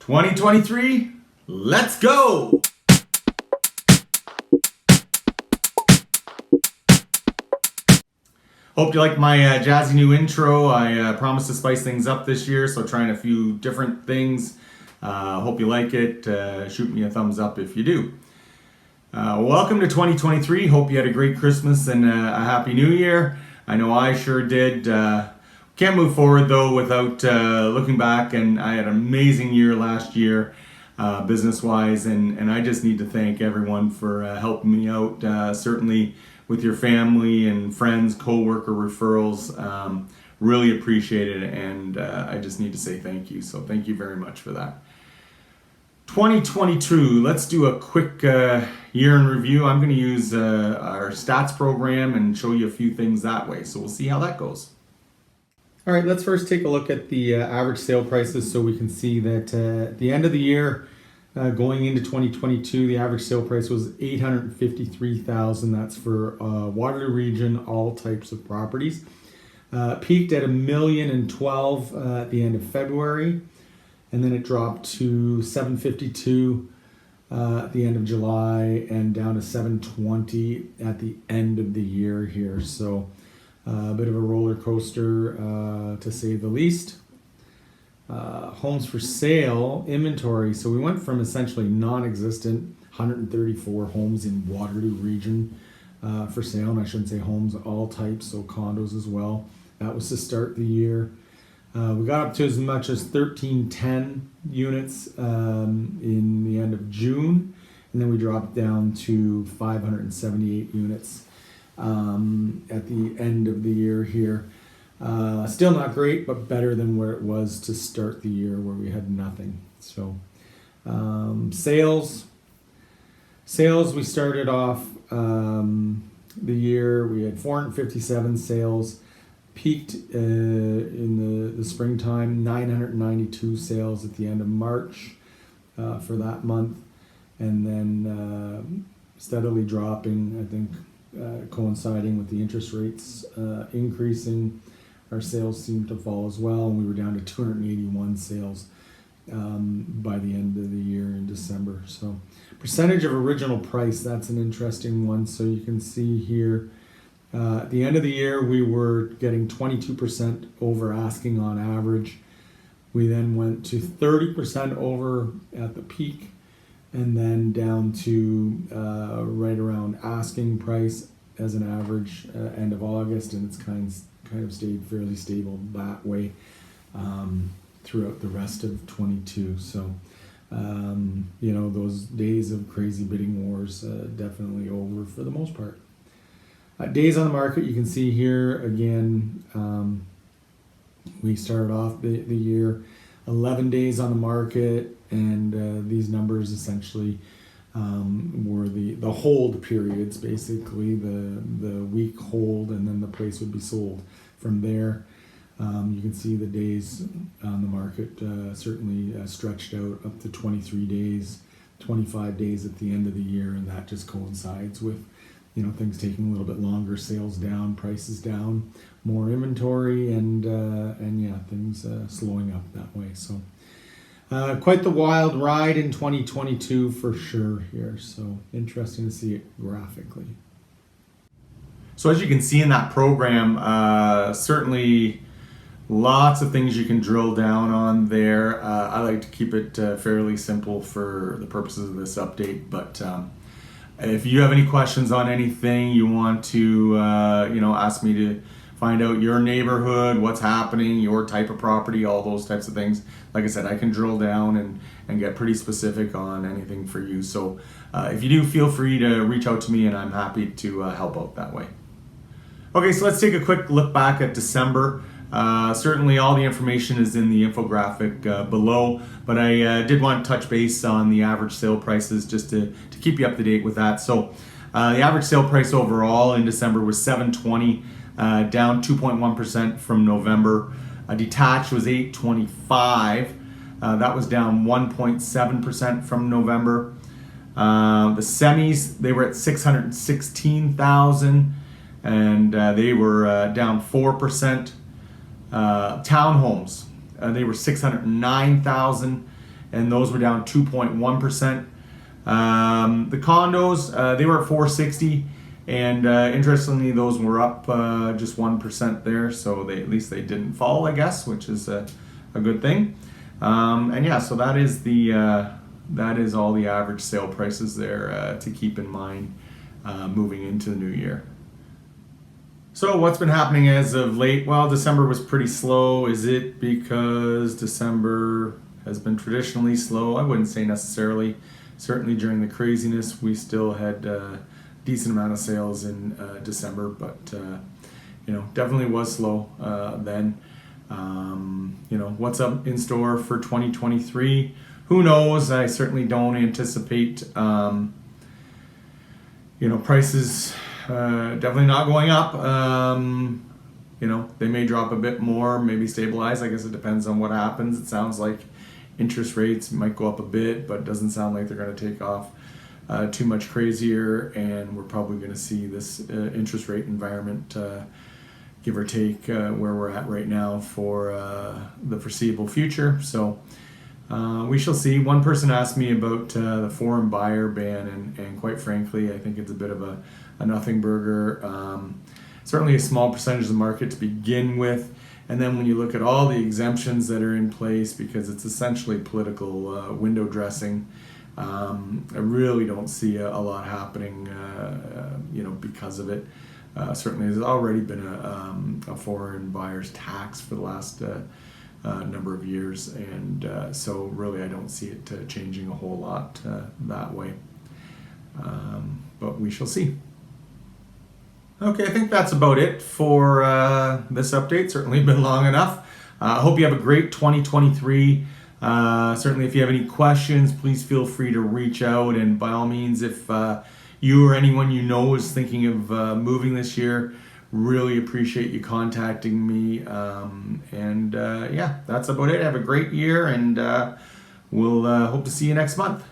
2023, let's go! Hope you like my jazzy new intro. I promised to spice things up this year, so trying a few different things. Hope you like it. Shoot me a thumbs up if you do. Welcome to 2023. Hope you had a great Christmas and a happy new year. I know I sure did. Can't move forward though without looking back, and I had an amazing year last year business-wise, and I just need to thank everyone for helping me out, certainly with your family and friends, co-worker referrals. Really appreciate it, and I just need to say thank you. So thank you very much for that. 2022, let's do a quick year in review. I'm going to use our stats program and show you a few things that way. So we'll see how that goes. All right, let's first take a look at the average sale prices so we can see that at the end of the year, going into 2022, the average sale price was $853,000. That's for Waterloo region, all types of properties. Peaked at $1,012,000 at the end of February, and then it dropped to $752,000 at the end of July, and down to $720,000 at the end of the year here. So a bit of a roller coaster to say the least. Homes for sale inventory. So we went from essentially non-existent 134 homes in Waterloo region for sale, and I shouldn't say homes, all types, so condos as well. That was to start the year. We got up to as much as 1,310 units in the end of June, and then we dropped down to 578 units at the end of the year here. Still not great, but better than where it was to start the year, where we had nothing. So sales, we started off the year, we had 457 sales, peaked in the springtime, 992 sales at the end of March for that month, and then steadily dropping, I think, coinciding with the interest rates increasing. Our sales seemed to fall as well, and we were down to 281 sales by the end of the year in December. So percentage of original price, that's an interesting one. So you can see here, at the end of the year, we were getting 22% over asking on average. We then went to 30% over at the peak, and then down to right around asking price as an average end of August, and it's kind of stayed fairly stable that way throughout the rest of 22. So those days of crazy bidding wars definitely over for the most part. Days on the market, you can see here again, we started off the year 11 days on the market, and these numbers essentially were the hold periods, basically the week hold, and then the place would be sold. From there, you can see the days on the market certainly stretched out up to 23 days, 25 days at the end of the year, and that just coincides with things taking a little bit longer, sales down, prices down, more inventory, and things slowing up that way. So quite the wild ride in 2022 for sure here. So interesting to see it graphically. So as you can see in that program, certainly lots of things you can drill down on there. I like to keep it fairly simple for the purposes of this update, but if you have any questions on anything, you want to ask me to find out your neighborhood, what's happening, your type of property, all those types of things. Like I said, I can drill down and get pretty specific on anything for you. So if you do, feel free to reach out to me, and I'm happy to help out that way. Okay, so let's take a quick look back at December. Certainly all the information is in the infographic below, but I did want to touch base on the average sale prices just to keep you up to date with that. So the average sale price overall in December was $720, down 2.1% from November. Detached was $825. That was down 1.7% from November. The semis, they were at $616,000, and they were down 4%. Townhomes, they were $609,000, and those were down 2.1%. The condos, they were at 460, and interestingly, those were up just 1% there, so at least they didn't fall, I guess, which is a good thing. And yeah, so that is all the average sale prices there to keep in mind moving into the new year. So what's been happening as of late? Well, December was pretty slow. Is it because December has been traditionally slow? I wouldn't say necessarily. Certainly during the craziness, we still had a decent amount of sales in December, but definitely was slow then. What's up in store for 2023? Who knows? I certainly don't anticipate prices definitely not going up. They may drop a bit more, maybe stabilize. I guess it depends on what happens. It sounds like interest rates might go up a bit, but it doesn't sound like they're going to take off too much crazier, and we're probably going to see this interest rate environment give or take where we're at right now for the foreseeable future. So we shall see. One person asked me about the foreign buyer ban, and quite frankly, I think it's a bit of a nothing burger. Certainly a small percentage of the market to begin with, and then when you look at all the exemptions that are in place, because it's essentially political window dressing, I really don't see a lot happening because of it. Certainly there's already been a foreign buyer's tax for the last number of years, and so really I don't see it changing a whole lot that way, but we shall see. Okay, I think that's about it for this update. Certainly been long enough. I hope you have a great 2023. Certainly if you have any questions, please feel free to reach out, and by all means, if you or anyone you know is thinking of moving this year, really appreciate you contacting me. Yeah, that's about it. Have a great year, and we'll hope to see you next month.